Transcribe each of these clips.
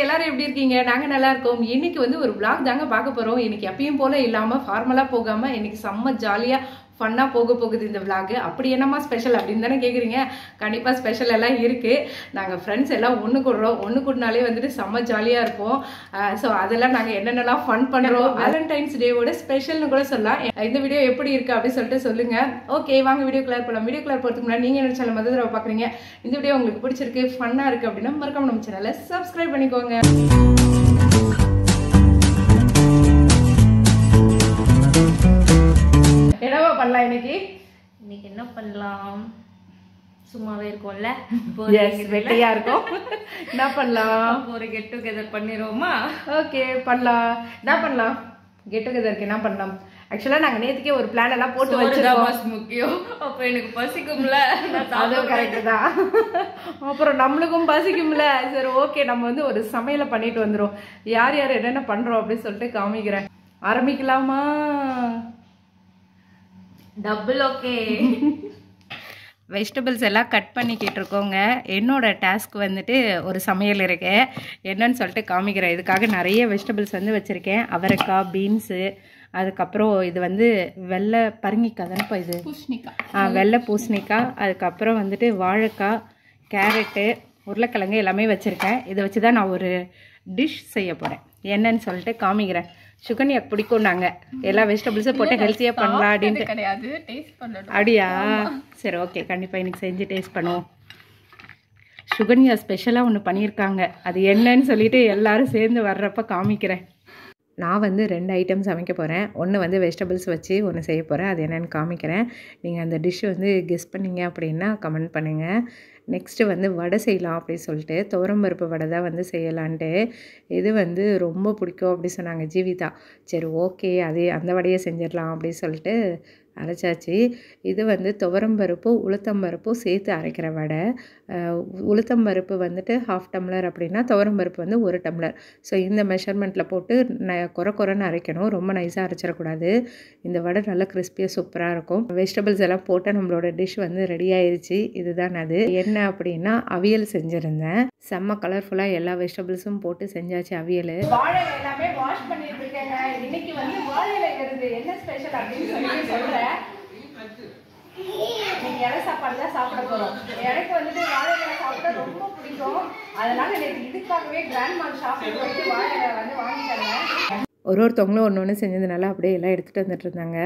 எல்லாரும் எப்படி இருக்கீங்க? நாங்க நல்லா இருக்கோம். இன்னைக்கு வந்து ஒரு vlog தாங்க பார்க்க போறோம். இன்னைக்கு எப்பயும் போல இல்லாம ஃபார்மலா போகாம இன்னைக்கு செம்ம ஜாலியா ஃபன்னா போகுது இந்த vlog. அப்படி என்னமா ஸ்பெஷல் அப்படின்னு தானே கேக்குறீங்க? கண்டிப்பா ஸ்பெஷல் எல்லாம் இருக்கு. நாங்க ஃப்ரெண்ட்ஸ் எல்லாம் ஒண்ணு கூடுறோம். ஒண்ணு கூடினாலே வந்துட்டு செம்ம ஜாலியா இருப்போம். ஸோ அதெல்லாம் நாங்க என்னென்னலாம் ஃபன் பண்றோம், வேலண்டைன்ஸ் டேவோட ஸ்பெஷல்னு கூட சொல்லலாம். இந்த வீடியோ எப்படி இருக்கு அப்படின்னு சொல்லிட்டு சொல்லுங்க. ஓகே, வாங்க வீடியோ கிளியர் பண்ணலாம். வீடியோ கிளியர் போறதுக்கு முன்னாடி நீங்க என்ன சேனல் முதல்ல தடவை பாக்குறீங்க, இந்த வீடியோ உங்களுக்கு பிடிச்சிருக்கு, ஃபன்னா இருக்கு அப்படின்னா மறக்காம நம்ம சேனலை சப்ஸ்கிரைப் பண்ணிக்கோங்க. என்னவா பண்ணலாம் இன்னைக்கு என்ன பண்ணலாம்? சும்மாவே இருக்கும்ல, வெட்டியா இருக்கும். என்ன பண்ணலாம்? ஒரு கெட் டுகெதர் பண்ணிடுவோமா? ஓகே, பண்ணலாம். என்ன பண்ணலாம்? கெட் டுகெதருக்கு என்ன பண்ணலாம்? ஆக்சுவலா நாங்க நேத்துக்கே ஒரு பிளான் எல்லாம் போட்டு வச்சிருக்கோம். முக்கியம். அப்ப எனக்கு பசிக்கும்ல, அதுவும் கரெக்ட் தான். அப்புறம் நம்மளுக்கும் பசிக்கும்ல. சரி, ஓகே, நம்ம வந்து ஒரு சமையலை பண்ணிட்டு வந்துரும். யார் யார் என்னென்ன பண்றோம் அப்படின்னு சொல்லிட்டு காமிக்கிறேன். ஆரம்பிக்கலாமா? Double okay. வெஜிடபிள்ஸ் எல்லாம் கட் பண்ணிக்கிட்டு இருக்கோங்க. என்னோட டாஸ்க் வந்துட்டு ஒரு சமையல் இருக்கு, என்னன்னு சொல்லிட்டு காமிக்கிறேன். இதுக்காக நிறைய வெஜிடபிள்ஸ் வந்து வச்சுருக்கேன். அவரைக்காய், பீன்ஸு, அதுக்கப்புறம் இது வந்து வெள்ளை பரங்கிக்காய் தானேப்பா, இது பூசணிக்காய், வெள்ளை பூசணிக்காய், அதுக்கப்புறம் வந்துட்டு வாழைக்காய், கேரட்டு, உருளைக்கிழங்கு எல்லாமே வச்சுருக்கேன். இதை வச்சு தான் நான் ஒரு டிஷ் செய்ய போகிறேன். என்னன்னு சொல்லிட்டு காமிக்கிறேன். சுகன்யாக்கு பிடிக்கும், நாங்கள் எல்லா வெஜிடபிள்ஸும் போட்டு ஹெல்த்தியாக பண்ணலாம் அப்படின்ட்டு. கிடையாது, டேஸ்ட் பண்ணணும். அப்படியா? சரி, ஓகே, கண்டிப்பாக இன்னைக்கு செஞ்சு டேஸ்ட் பண்ணுவோம். சுகன்யா ஸ்பெஷலாக ஒன்று பண்ணியிருக்காங்க. அது என்னன்னு சொல்லிட்டு எல்லாரும் சேர்ந்து வர்றப்ப காமிக்கிறேன். நான் வந்து 2 ஐட்டம் சமைக்க போகிறேன். ஒன்று வந்து வெஜிடபிள்ஸ் வச்சு ஒன்று செய்ய போகிறேன். அது என்னென்னு காமிக்கிறேன். நீங்கள் அந்த டிஷ் வந்து கெஸ் பண்ணிங்க அப்படின்னா கமெண்ட் பண்ணுங்கள். நெக்ஸ்ட்டு வந்து வடை செய்யலாம் அப்படின்னு சொல்லிட்டு துவரம்பருப்பு வடை தான் வந்து செய்யலான்ட்டு. இது வந்து ரொம்ப பிடிக்கும் அப்படி சொன்னாங்க ஜீவிதா. சரி, ஓகே, அதே அந்த வடையை செஞ்சிடலாம் அப்படின்னு சொல்லிட்டு அரைச்சாச்சு. இது வந்து துவரம்பருப்பும் உளுத்தம்பருப்பும் சேர்த்து அரைக்கிற வடை. உளுத்தம்பருப்பு வந்துட்டு 1/2 டம்ளர் அப்படின்னா துவரம்பருப்பு வந்து 1 டம்ளர். ஸோ இந்த மெஷர்மெண்ட்டில் போட்டு குறைன்னு அரைக்கணும், ரொம்ப நைஸாக அரைச்சிடக்கூடாது. இந்த வடை நல்லா கிறிஸ்பியாக சூப்பராக இருக்கும். வெஜிடபிள்ஸ் எல்லாம் போட்டு நம்மளோட டிஷ் வந்து ரெடி ஆயிடுச்சு. இதுதான் அது. என்ன அப்படின்னா அவியல் செஞ்சுருந்தேன். செம்ம கலர்ஃபுல்லாக எல்லா வெஜிடபிள்ஸும் போட்டு செஞ்சாச்சு அவியல். வாழை எல்லாமே வாஷ் பண்ணிட்டு இருக்கேங்க. இன்னைக்கு வந்து வாழையில இருந்து என்ன ஸ்பெஷல் அப்படின்னு சொல்லி சொல்றேன். நீங்க இலை சாப்பாடு தான் சாப்பிட போறோம். எனக்கு வந்துட்டு வாழையில சாப்பிட ரொம்ப பிடிக்கும். அதனால எனக்கு இதுக்காகவே கிராண்ட் மால் ஷாப்பிங் போயிட்டு வாழையில வந்து வாங்கிட்டாங்க. ஒருத்தவங்களும் ஒன்று செஞ்சதுனால அப்படியே எல்லாம் எடுத்துட்டு வந்துட்டு இருந்தாங்க.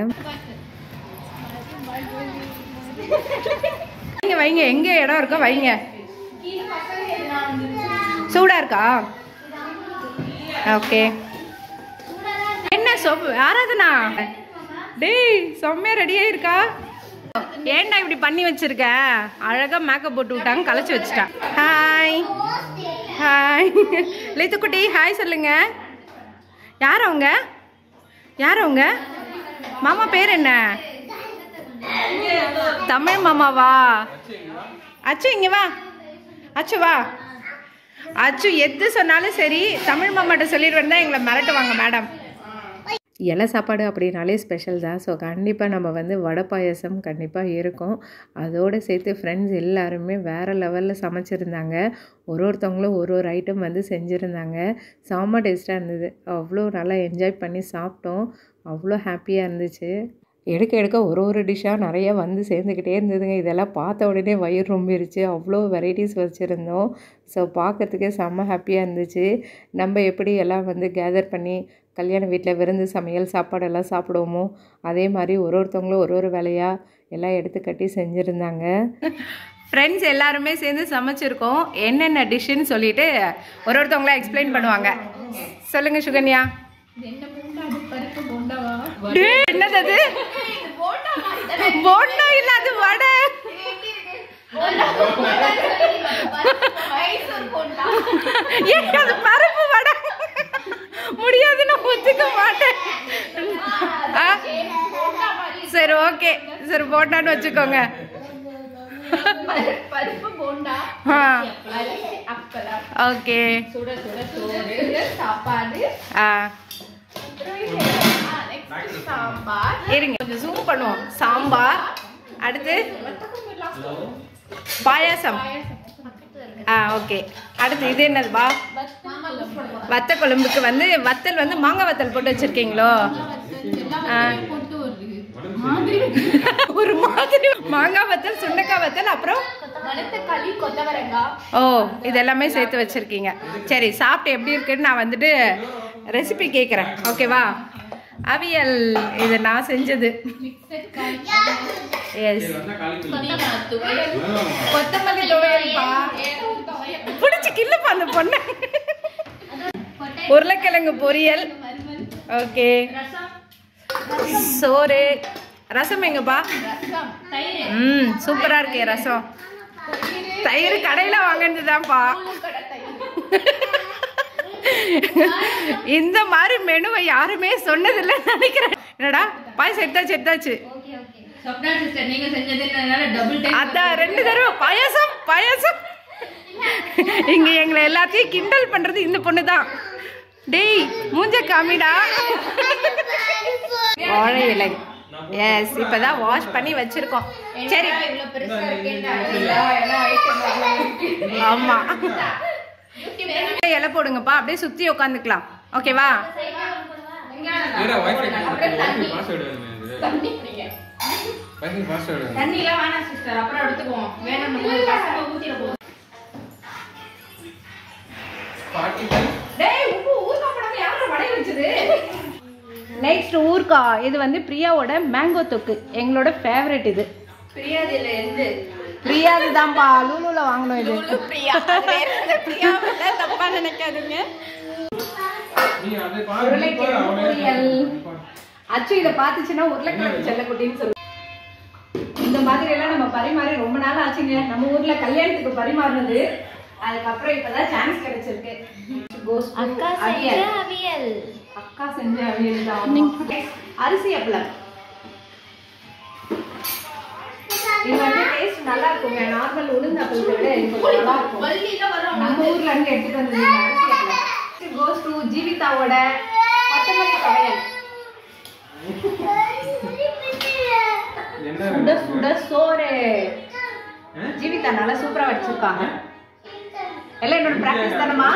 வைங்க, எங்க இடம் இருக்கோ வைங்க. சூடா இருக்கா? ஓகே. என்ன சோப்பு ஆராதனா? டேய், செம்மையா ரெடியா இருக்கா? ஏன்டா இப்படி பண்ணி வச்சிருக்க? அழகா மேக்கப் போட்டு விட்டாங்க, கலைச்சு வச்சுட்டா. ஹாய் ஹாய் லித்துக்குட்டி, ஹாய் சொல்லுங்க. யார் அவங்க? யார் அவங்க? மாமா பேர் என்ன? தமிழ் மாமாவா? அச்சு இங்க வா. அச்சு வா. அச்சு எது சொன்னாலும் சரி தமிழ் மாமாட்ட சொல்லிடுவேன் தான் எங்களை மிரட்டுவாங்க மேடம். இலை சாப்பாடு அப்படின்னாலே ஸ்பெஷல் தான். ஸோ கண்டிப்பாக நம்ம வந்து வடை பாயசம் கண்டிப்பாக இருக்கும். அதோடு சேர்த்து ஃப்ரெண்ட்ஸ் எல்லாருமே வேறு லெவலில் சமைச்சிருந்தாங்க. ஒருத்தவங்களும் ஒரு ஐட்டம் வந்து செஞ்சுருந்தாங்க. செம்ம டேஸ்ட்டாக இருந்தது. அவ்வளோ நல்லா என்ஜாய் பண்ணி சாப்பிட்டோம். அவ்வளோ ஹாப்பியாக இருந்துச்சு. எடுக்க ஒரு டிஷ்ஷாக நிறையா வந்து சேர்ந்துக்கிட்டே இருந்ததுங்க. இதெல்லாம் பார்த்த உடனே வயிறு ரொம்பிருச்சு. அவ்வளோ வெரைட்டிஸ் வச்சுருந்தோம். ஸோ பார்க்குறதுக்கே செம்ம ஹாப்பியாக இருந்துச்சு. நம்ம எப்படி எல்லாம் வந்து கேதர் பண்ணி கல்யாண வீட்டில் விருந்து சமையல் சாப்பாடெல்லாம் சாப்பிடுவோமோ அதே மாதிரி ஒருத்தவங்களும் ஒரு வேலையாக எல்லாம் எடுத்து கட்டி செஞ்சுருந்தாங்க. ஃப்ரெண்ட்ஸ் எல்லாருமே சேர்ந்து சமைச்சிருக்கோம். என்னென்ன டிஷ்ஷுன்னு சொல்லிட்டு ஒருத்தவங்களா எக்ஸ்பிளைன் பண்ணுவாங்க. சொல்லுங்கள் சுகன்யா. என்னது அது? போண்டா இல்ல, அது வடை. அது பருப்பு வடை. முடியாது, நான் ஒத்துக்க மாட்டேன். சரி, ஓகே, சரி, போண்டான்னு வச்சுக்கோங்க. ஓகே, இருங்க கொஞ்சம் ஜூம் பண்ணுவோம். சாம்பார், அடுத்து பாயாசம். ஓகே, அடுத்து இது என்னதுபா? வத்த குழம்புக்கு வந்து வத்தல் வந்து மாங்காய் வத்தல் போட்டு வச்சிருக்கீங்களோ? ஒரு மாதிரி மாங்காய் வத்தல், சுண்டைக்காய் வத்தல், அப்புறம் ஓ இது எல்லாமே சேர்த்து வச்சிருக்கீங்க. சரி, சாப்பிட்டு எப்படி இருக்குன்னு நான் வந்துட்டு ரெசிபி கேட்குறேன். ஓகேவா? அவியல் இது நான் செஞ்சது. எஸ், கொத்தமல்லி துவையல்பா. பிடிச்சி கில்லுப்பா அந்த பொண்ணு. உருளைக்கிழங்கு பொரியல். ஓகே, சோறு. ரசம் எங்கப்பா? சூப்பரா இருக்கே ரசம். தயிர் கடையில வாங்கினதுதான்ப்பா. இந்த மாதிரி மெனுவை யாருமே சொன்னதில்லை நினைக்கிறேன். என்னடா பாயசம் எடுத்தாச்சு எடுத்தாச்சு. அதான் 2 தடவை பாயசம் பாயசம். இங்க எங்களை எல்லாத்தையும் கிண்டல் பண்றது இந்த பொண்ணு தான். டேய் மூஞ்ச காமிடா. வாழை இலை. எஸ், இப்பதான் வாஷ் பண்ணி வச்சிருக்கோம். சரி, ஆமா இலை போடுங்கப்பா, அப்படியே சுத்தி உட்காந்துக்கலாம். ஓகேவா? நெக்ஸ்ட் ஊர்க்கா. இது வந்து பிரியாவோட மேங்கோ தொக்கு, எங்களோட ஃபேவரட். இது பிரியாது தான்ப்பா, லூலூல வாங்கணும். இது தப்பா நினைக்காதுங்க. அச்சு இதை பார்த்துச்சுன்னா உருளைக்கிழங்கு செல்லக்குட்டின்னு சொல்லு. இந்த மாதிரி எல்லாம் நம்ம பரிமாறி ரொம்ப நாள் ஆச்சுங்க. நம்ம ஊர்ல கல்யாணத்துக்கு பரிமாறினது, அதுக்கப்புறம் இப்பதான் சான்ஸ் கிடைச்சிருக்கு. அக்கா செஞ்ச அவியல் தான். அரிசி அப்பளம். இது வந்து டேஸ்ட் நல்லா இருக்குங்க. நார்மல் உளுந்து அப்பளத்தை விட நல்லா இருக்கும். நம்ம ஊர்ல இருந்து எடுத்துட்டு வந்தது அரிசி அப்பளம். கோஸ் டு ஜீவிதாவோட கொத்தமல்லி துவையல். சுட சுட சோறு. ஜீவிதா நல்லா சூப்பரா வச்சிருக்காங்க. எல்லாம் என்னோட பிராக்டிஸ் தானமா?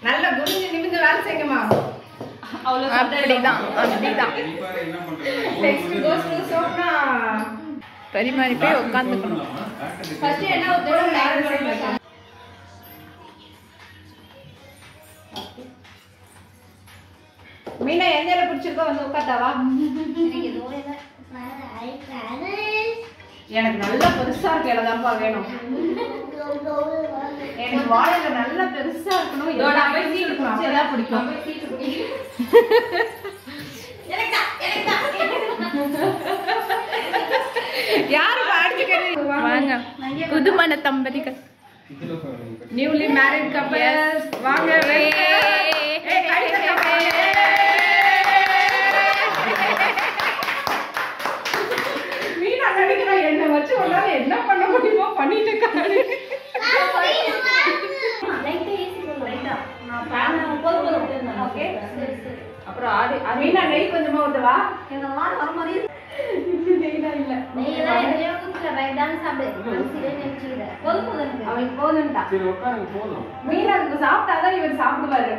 நல்ல குனிஞ்சு நிமிந்து வேலை செய்யுங்கம்மா. அப்படிதான் அப்படிதான். பரிமாறி போய் உட்காந்துக்கணும். மீனா எந்த இலை பிடிச்சிருக்கோ வந்து உட்காத்தாவா? எனக்கு நல்லா பெருசா இருக்க இலை தான்ப்பா வேணும். எனக்கு வாழையில நல்லா பெருசா இருக்கணும். அதான் பிடிக்கும். யாரு பாடிச்சுக்கிறது? வாங்க புதுமண தம்பதிகள், நியூலி மேரிட் கப்பல்ஸ் வாங்க. மீனா நினைக்கிறா என்ன வச்சு உன்னால என்ன பண்ண முடியுமோ பண்ணிட்டு இருக்காரு. அப்புறம் மீனா நெய் கொஞ்சமா ஊத்தவா? மீனாவுக்கு சாப்பிட்டாதான் இவர் சாப்பிடுவாரு.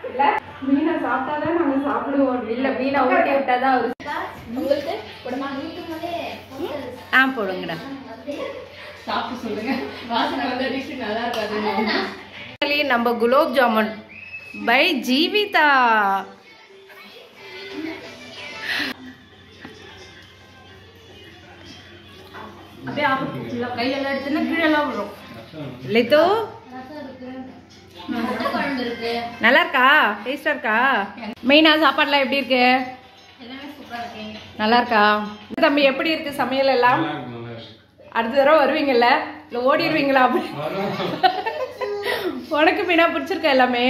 இல்ல மீனா சாப்பிட்டாதான் நாங்க சாப்பிடுவோம். இல்ல மீனா ஊட்டி விட்டாதான் அவரு. போடுங்கடா, சாப்பிட்டு சொல்லுங்க. வாசனை வந்து டிஷ் நல்லா இருக்காது. நம்ம குலோப் ஜாமுன் பை ஜீவிதா. கையெல்லாம் எடுத்துன்னா கீழெல்லாம் வரும். லித்து நல்லா இருக்கா? டேஸ்டா இருக்கா? மெயினா சாப்பாடுலாம் எப்படி இருக்கு? நல்லா இருக்கா? தம்பி எப்படி இருக்கு சமையல் எல்லாம்? அடுத்த தடவை வருவீங்கல்ல, இல்ல ஓடிடுவீங்களா? அப்படி உனக்கு மீனா பிடிச்சிருக்கா எல்லாமே?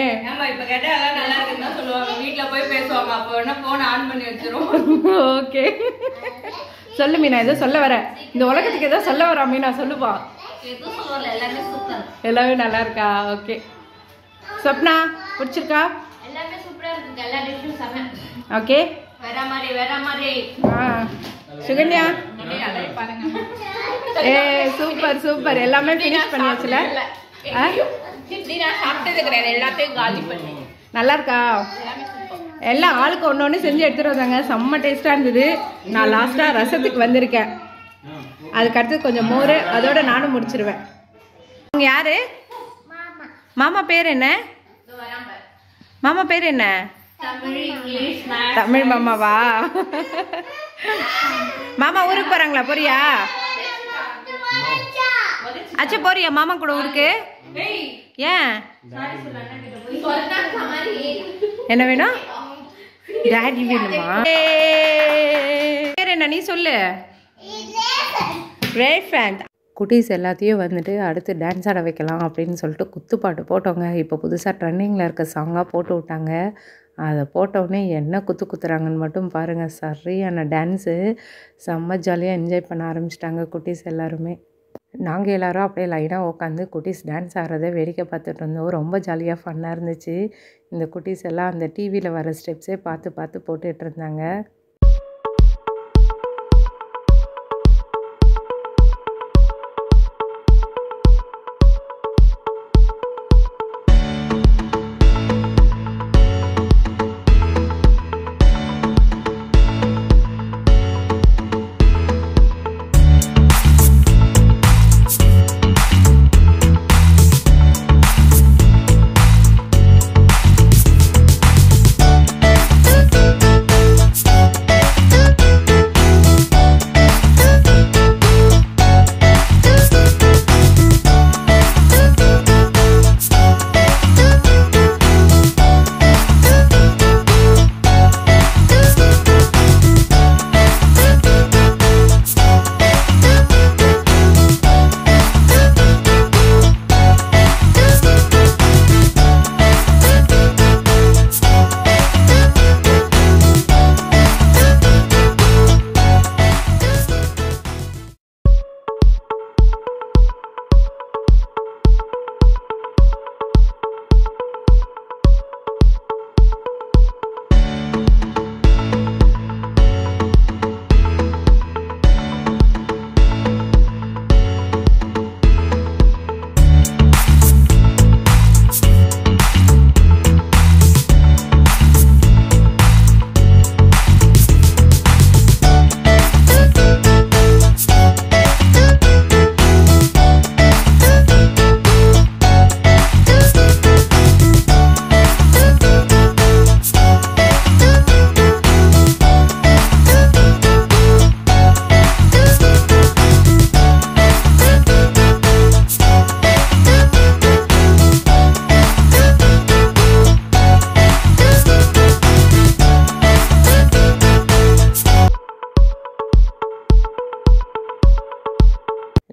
இப்ப கேட்டா எல்லாம் நல்லா இருக்குன்னு சொல்லுவாங்க. வீட்டுல போய் பேசுவாங்க. அப்ப வேணா போன் ஆன் பண்ணி வச்சிரும். ஓகே, சொல்லு மீனா, ஏதோ சொல்ல வர. இந்த உலகத்துக்கு ஏதோ சொல்ல வரா மீனா, சொல்லுப்பா. எல்லாமே நல்லா இருக்கா? ஓகே. சொப்னா பிடிச்சிருக்கா? எல்லாமே சூப்பரா இருக்கு. எல்லா டிஷ்ஷும் செம. ஓகே. வேற மாதிரி சுகன்யா ஏ சூப்பர் சூப்பர், எல்லாமே ஃபினிஷ் பண்ணியாச்சுல. இப்படி நான் சாப்பிட்டது கிடையாது, எல்லாத்தையும் காலி பண்ணி. நல்லா இருக்கா? எல்லாம் ஆளுக்கு ஒன்று ஒன்று செஞ்சு எடுத்துகிட்டு வந்தாங்க, செம்ம டேஸ்ட்டாக இருந்தது. நான் லாஸ்ட்டாக ரசத்துக்கு வந்திருக்கேன், அதுக்கடுத்து கொஞ்சம் மோர், அதோட நானும் முடிச்சிருவேன். அவங்க யாரு? மாமா பேர் என்ன? மாமா பேர் என்ன? தமிழ் மாமாவா? மாமா ஊருக்கு போறாங்களா? போறியா? அச்சா போறியா மாமா கூட ஊருக்கு? ஏன் என்ன வேணும்? டாடி வேணுமா? பேர் என்ன நீ சொல்லு. குட்டீஸ் எல்லாத்தையும் வந்துட்டு அடுத்து டான்ஸ் ஆட வைக்கலாம் அப்படின்னு சொல்லிட்டு குத்துப்பாட்டு போட்டோங்க. இப்போ புதுசாக ட்ரெண்டிங்கில் இருக்க சாங்காக போட்டு விட்டாங்க. அதை போட்டோடனே என்ன குத்து குத்துறாங்கன்னு மட்டும் பாருங்கள். சரியான டான்ஸு, செம்ம ஜாலியாக என்ஜாய் பண்ண ஆரம்பிச்சிட்டாங்க குட்டீஸ் எல்லாருமே. நாங்கள் எல்லோரும் அப்படியே லைனாக உட்காந்து குட்டீஸ் டான்ஸ் ஆடுறதை வேடிக்கை பார்த்துட்டு இருந்தோம். ரொம்ப ஜாலியாக ஃபன்னாக இருந்துச்சு. இந்த குட்டீஸ் எல்லாம் அந்த டிவியில் வர ஸ்டெப்ஸே பார்த்து பார்த்து போட்டுட்டு இருந்தாங்க.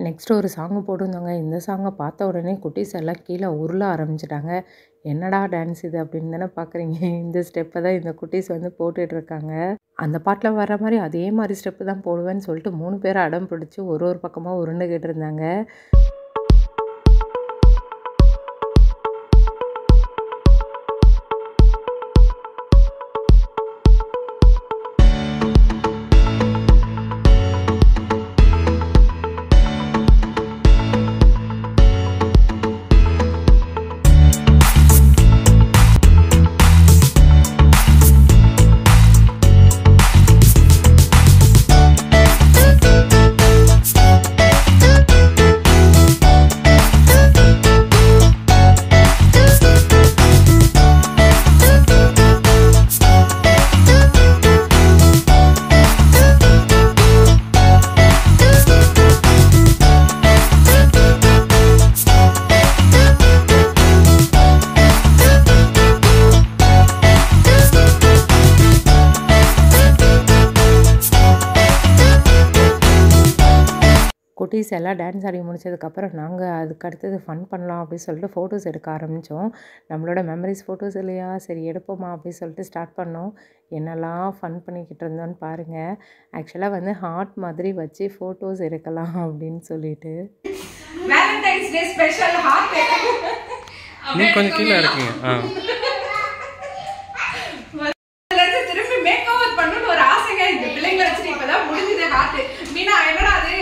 நெக்ஸ்ட் ஒரு சாங்கு போட்டிருந்தாங்க. இந்த சாங்கை பார்த்த உடனே குட்டீஸ் எல்லாம் கீழே உருள ஆரம்பிச்சிட்டாங்க. என்னடா டான்ஸ் இது அப்படின்னு தானே பார்க்குறீங்க. இந்த ஸ்டெப்பை தான் இந்த குட்டீஸ் வந்து போட்டுட்ருக்காங்க. அந்த பாட்டில் வர மாதிரி அதே மாதிரி ஸ்டெப்பு தான் போடுவேன்னு சொல்லிட்டு 3 பேரை அடம் பிடிச்சி ஒரு பக்கமாக உருண்டுக்கிட்டு இருந்தாங்க. குட்டீஸ் எல்லாம் டான்ஸ் ஆடி முடிச்சதுக்கப்புறம் நாங்கள் அதுக்கு அடுத்தது ஃபன் பண்ணலாம் அப்படின்னு சொல்லிட்டு ஃபோட்டோஸ் எடுக்க ஆரம்பித்தோம். நம்மளோட மெமரிஸ் ஃபோட்டோஸ் இல்லையா, சரி எடுப்போமா அப்படின்னு சொல்லிட்டு ஸ்டார்ட் பண்ணோம். என்னெல்லாம் ஃபன் பண்ணிக்கிட்டு இருந்தோன்னு பாருங்கள். ஆக்சுவலாக வந்து ஹார்ட் மாதிரி வச்சு ஃபோட்டோஸ் எடுக்கலாம் அப்படின்னு சொல்லிட்டு வேலண்டைன்ஸ் டே ஸ்பெஷல் ஹார்ட் நீ கொஞ்சம் கீழே இருக்கீங்க. திருப்பி மேக் ஓவர் பண்ணணும்னு ஒரு ஆசைங்க இந்த பிள்ளைங்களை வச்சுட்டு இப்போதான் முடிஞ்சது ஹார்ட். மீனா என்னடா அது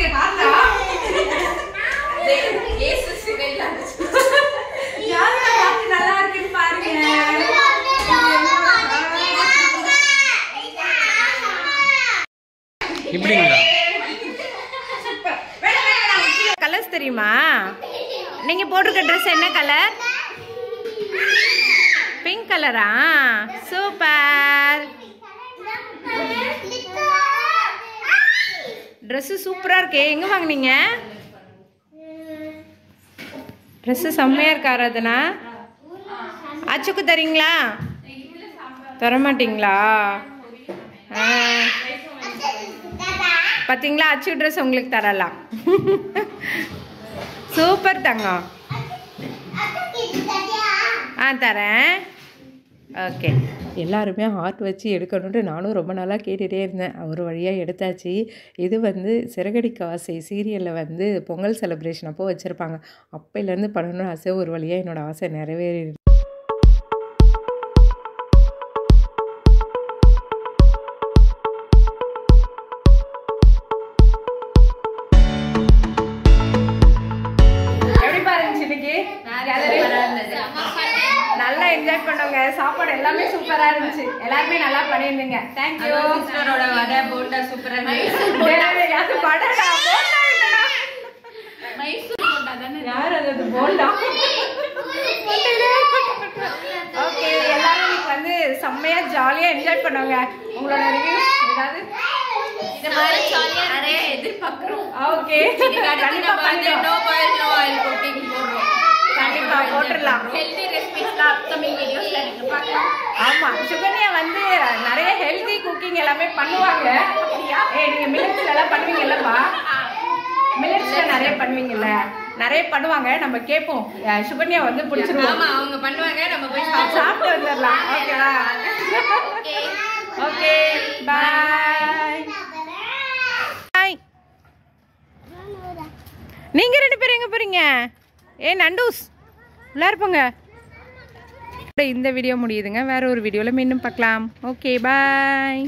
குக்கிங்களா? கலர்ஸ் தெரியுமா? நீங்க போட்டிருக்க ட்ரெஸ் என்ன கலர்? பிங்க் கலரா? சூப்பர். ட்ரெஸ் சூப்பரா இருக்கே. எங்க வாங்குனீங்க? ட்ரெஸ் செம்மையா இருக்கா ஆராதனா? அச்சுக்கு தரீங்களா? தர மாட்டீங்களா? பார்த்தீங்களா, அச்சு ட்ரெஸ் உங்களுக்கு தரலாம். சூப்பர் தங்கம். தரேன். ஓகே. எல்லாருமே ஹார்ட் வச்சு எடுக்கணுன்ட்டு நானும் ரொம்ப நாளாக கேட்டுகிட்டே இருந்தேன். ஒரு வழியாக எடுத்தாச்சு. இது வந்து சிறகடிக்க ஆசை சீரியலில் வந்து பொங்கல் செலிப்ரேஷன் அப்போ வச்சுருப்பாங்க. அப்போலேருந்து பண்ணணும்னு ஆசை. ஒரு வழியாக என்னோடய ஆசை நிறைவேறிடுது. நல்லா என்ஜாய் பண்ணோங்க. சாப்பாடு எல்லாமே சூப்பரா இருந்துச்சு. எல்லாருமே நல்லா பண்ணிருந்தீங்க. Thank you. சிஸ்டரோட வடை போண்டா சூப்பரா இருந்துச்சு. அது வடைடா, போண்டா இல்லடா. மைசூர் போண்டா தானே. யார் அது? போண்டா. ஓகே, எல்லாரும் இன்னைக்கு வந்து செம்மையா ஜாலியா என்ஜாய் பண்ணோங்க. உங்களோட ரிவ்யூ ஏதாவது இந்த மாதிரி ஜாலியா நிறைய எதிர்பார்க்கிறோம். ஓகே, கண்டிப்பா பண்ணிடுவோம். No boil no oil cooking போடுறோம். கண்டிப்பா போட்டுடலாம். ஹெல்தி ரெசிபிஸ்லாம் அப்கமிங் வீடியோஸ்ல நீங்க பார்க்கலாம். ஆமா, சுகன்யா வந்து நிறைய ஹெல்தி குக்கிங் எல்லாமே பண்ணுவாங்க. நீங்க மில்லட்ஸ்ல எல்லாம் பண்ணுவீங்கல்லப்பா? மில்லட்ஸ்ல நிறைய பண்ணுவீங்கல்ல, நிறைய பண்ணுவாங்க. நம்ம கேட்போம். சுகன்யா வந்து பிடிச்சிருவோம். ஆமா, அவங்க பண்ணுவாங்க. நம்ம போய் சாப்பிட்டு வந்துடலாம். ஓகேவா? ஓகே, பாய். பாய். நீங்க ரெண்டு பேரும் எங்க போறீங்க? நண்டூஸ் உள்ளார போங்க. இந்த வீடியோ முடியுதுங்க. வேற ஒரு வீடியோவில் மீண்டும் பார்க்கலாம். ஓகே, பாய்.